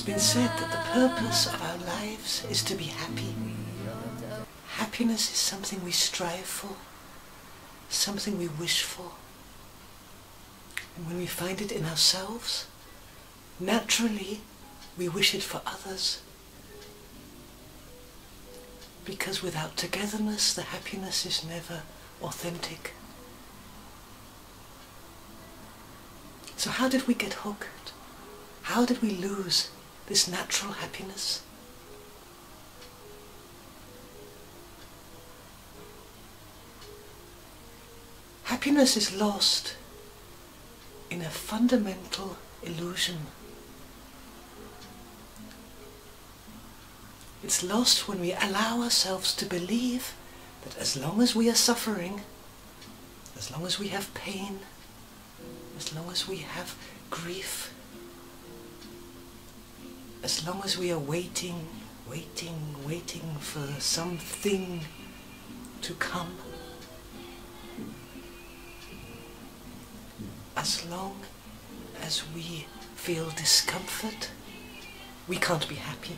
been said that the purpose of our lives is to be happy. Happiness is something we strive for, something we wish for. And when we find it in ourselves, naturally we wish it for others. Because without togetherness, the happiness is never authentic. So how did we get hooked? How did we lose this natural happiness? Happiness is lost in a fundamental illusion. It's lost when we allow ourselves to believe that as long as we are suffering, as long as we have pain, as long as we have grief, as long as we are waiting for something to come, as long as we feel discomfort, we can't be happy.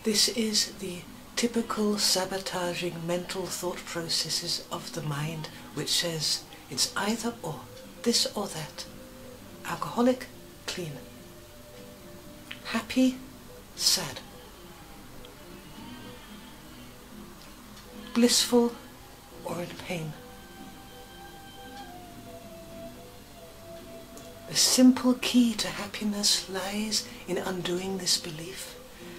This is the typical sabotaging mental thought processes of the mind, which says it's either or, this or that. Alcoholic, clean. Happy, sad. Blissful or in pain. The simple key to happiness lies in undoing this belief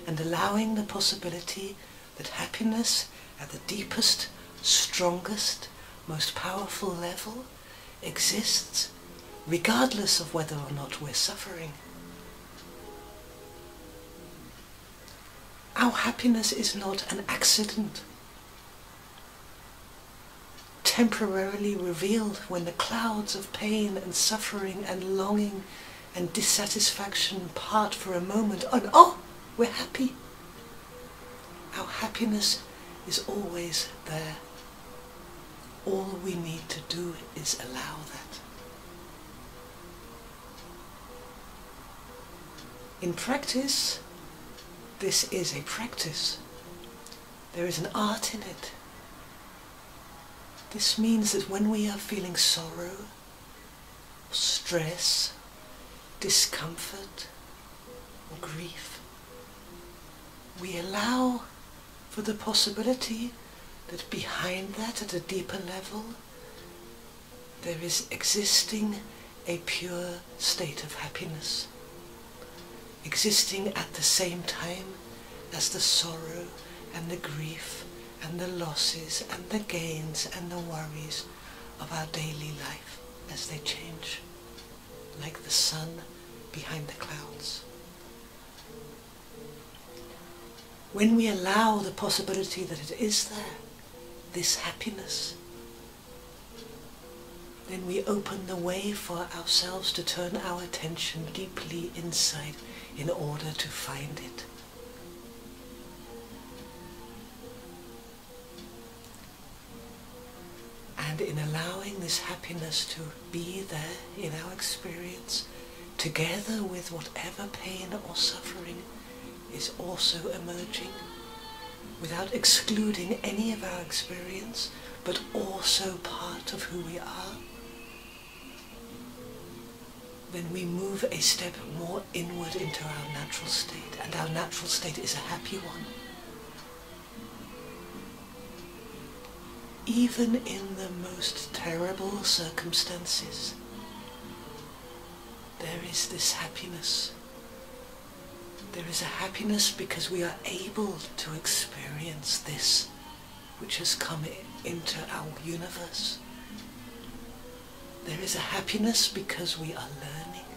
and allowing the possibility that happiness at the deepest, strongest, most powerful level exists regardless of whether or not we're suffering. Our happiness is not an accident, temporarily revealed when the clouds of pain and suffering and longing and dissatisfaction part for a moment and oh, we're happy. Our happiness is always there. All we need to do is allow that. In practice, this is a practice. There is an art in it. This means that when we are feeling sorrow, stress, discomfort, or grief, we allow for the possibility that behind that, at a deeper level, there is existing a pure state of happiness, existing at the same time as the sorrow and the grief and the losses and the gains and the worries of our daily life as they change, like the sun behind the clouds. When we allow the possibility that it is there, this happiness, then we open the way for ourselves to turn our attention deeply inside in order to find it. And in allowing this happiness to be there in our experience, together with whatever pain or suffering is also emerging, without excluding any of our experience, but also part of who we are, then we move a step more inward into our natural state, and our natural state is a happy one. Even in the most terrible circumstances, there is this happiness. There is a happiness because we are able to experience this which has come into our universe. There is a happiness because we are learning.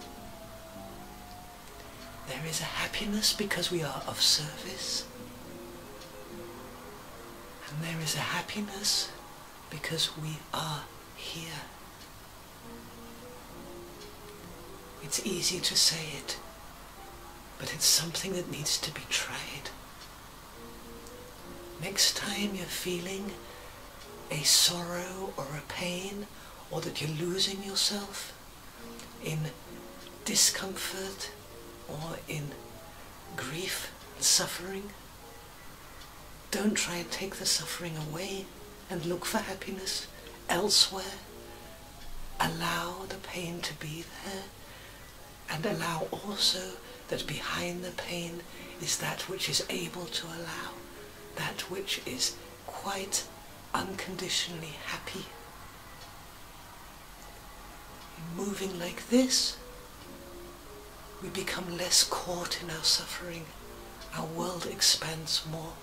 There is a happiness because we are of service. And there is a happiness because we are here. It's easy to say it, but it's something that needs to be tried. Next time you're feeling a sorrow or a pain, or that you're losing yourself in discomfort or in grief and suffering, don't try and take the suffering away and look for happiness elsewhere. Allow the pain to be there, and allow also that behind the pain is that which is able to allow, that which is quite unconditionally happy. Moving like this, we become less caught in our suffering. Our world expands more.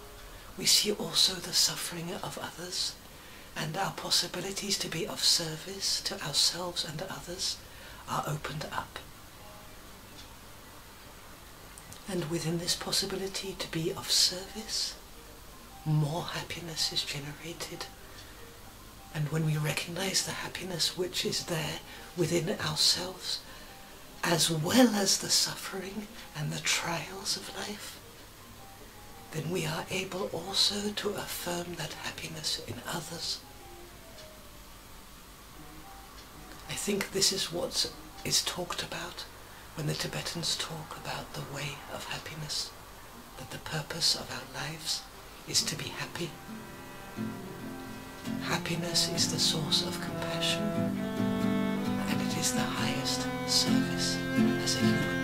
We see also the suffering of others, and our possibilities to be of service to ourselves and others are opened up. And within this possibility to be of service, more happiness is generated. And when we recognize the happiness which is there within ourselves, as well as the suffering and the trials of life, then we are able also to affirm that happiness in others. I think this is what is talked about when the Tibetans talk about the way of happiness, that the purpose of our lives is to be happy. Happiness is the source of compassion, and it is the highest service as a human.